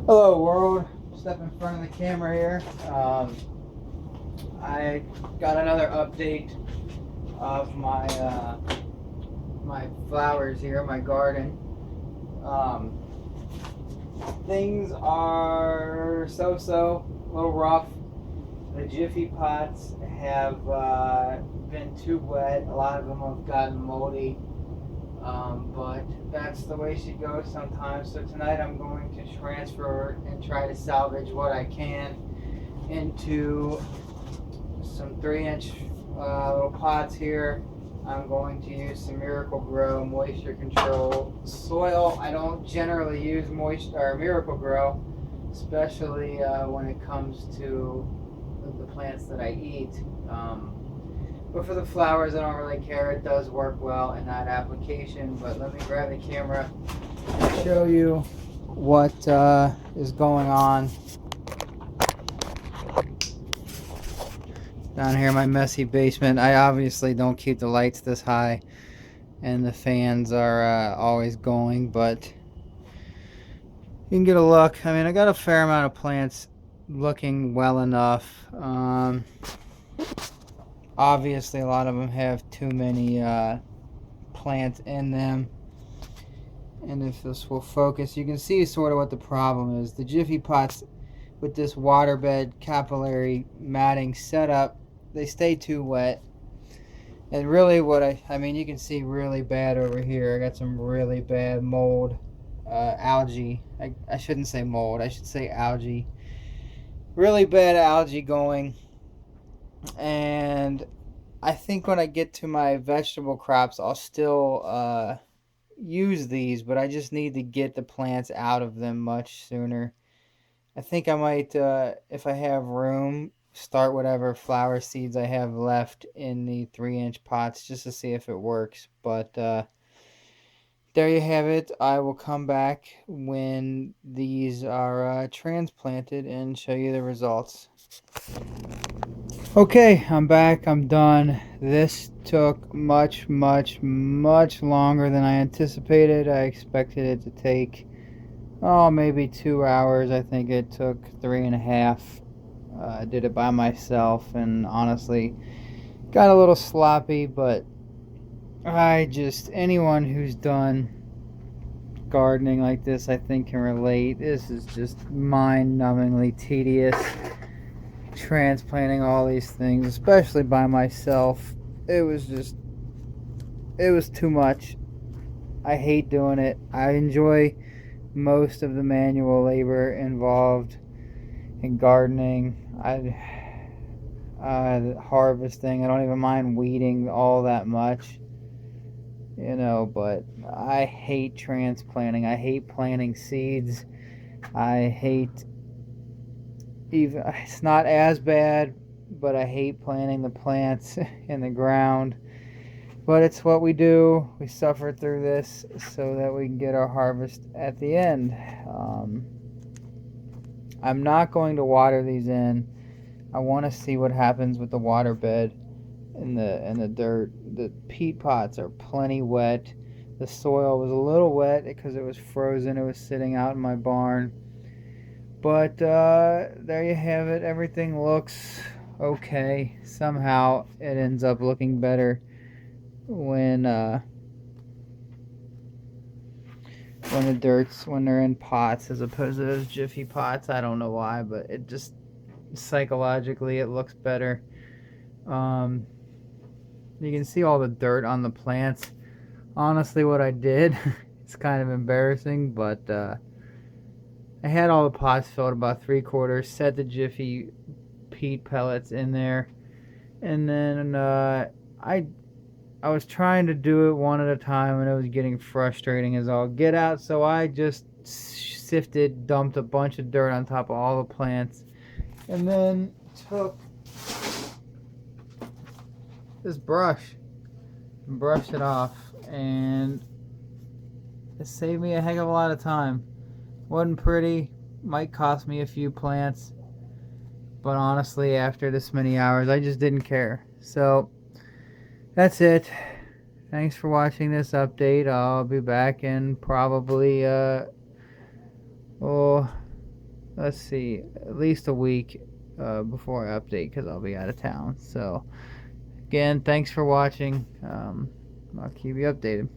Hello world, step in front of the camera here. I got another update of my flowers here, my garden. Um, Things are so-so, a little rough. The Jiffy pots have been too wet. A lot of them have gotten moldy. But that's the way she goes sometimes. So tonight I'm going to transfer and try to salvage what I can into some 3-inch little pots here. I'm going to use some Miracle Grow moisture control soil. I don't generally use moisture or Miracle Grow, especially when it comes to the plants that I eat. But for the flowers, I don't really care. It does work well in that application. But let me grab the camera and show you what is going on down here in my messy basement. I obviously don't keep the lights this high, and the fans are always going, but you can get a look. I mean, I got a fair amount of plants looking well enough. Obviously, a lot of them have too many plants in them. And if this will focus, you can see sort of what the problem is. The Jiffy pots with this waterbed capillary matting setup, they stay too wet. And really what I mean, you can see really bad over here. I got some really bad mold, algae. I shouldn't say mold, I should say algae. Really bad algae going. And I think when I get to my vegetable crops, I'll still use these, but I just need to get the plants out of them much sooner. I think I might, if I have room, start whatever flower seeds I have left in the 3-inch pots just to see if it works. But there you have it. I will come back when these are transplanted and show you the results. Okay, I'm back. I'm done. This took much longer than I anticipated. I expected it to take, oh, maybe 2 hours. I think it took 3.5. I did it by myself and honestly got a little sloppy, but anyone who's done gardening like this, I think, can relate. This is just mind numbingly tedious. Transplanting all these things, especially by myself, it was too much. I hate doing it. I enjoy most of the manual labor involved in gardening. Harvesting, I don't even mind weeding all that much, but I hate transplanting. I hate planting seeds. I hate even, it's not as bad, but I hate planting the plants in the ground. But it's what we do. We suffer through this so that we can get our harvest at the end. I'm not going to water these in. I want to see what happens with the water bed and the dirt. The peat pots are plenty wet. The soil was a little wet because it was frozen. It was sitting out in my barn. But there you have it. Everything looks okay. Somehow it ends up looking better when they're in pots as opposed to those Jiffy pots. I don't know why, but it just psychologically it looks better. Um, you can see all the dirt on the plants. Honestly, what I did, it's kind of embarrassing, but I had all the pots filled about 3/4, set the Jiffy peat pellets in there, and then I was trying to do it one at a time, and it was getting frustrating as all get out. So I just dumped a bunch of dirt on top of all the plants, and then took this brush and brushed it off, and it saved me a heck of a lot of time. Wasn't pretty, might cost me a few plants, but honestly, after this many hours, I just didn't care. So that's it. Thanks for watching this update. I'll be back in probably let's see, at least a week before I update because I'll be out of town. So, again, thanks for watching. I'll keep you updated.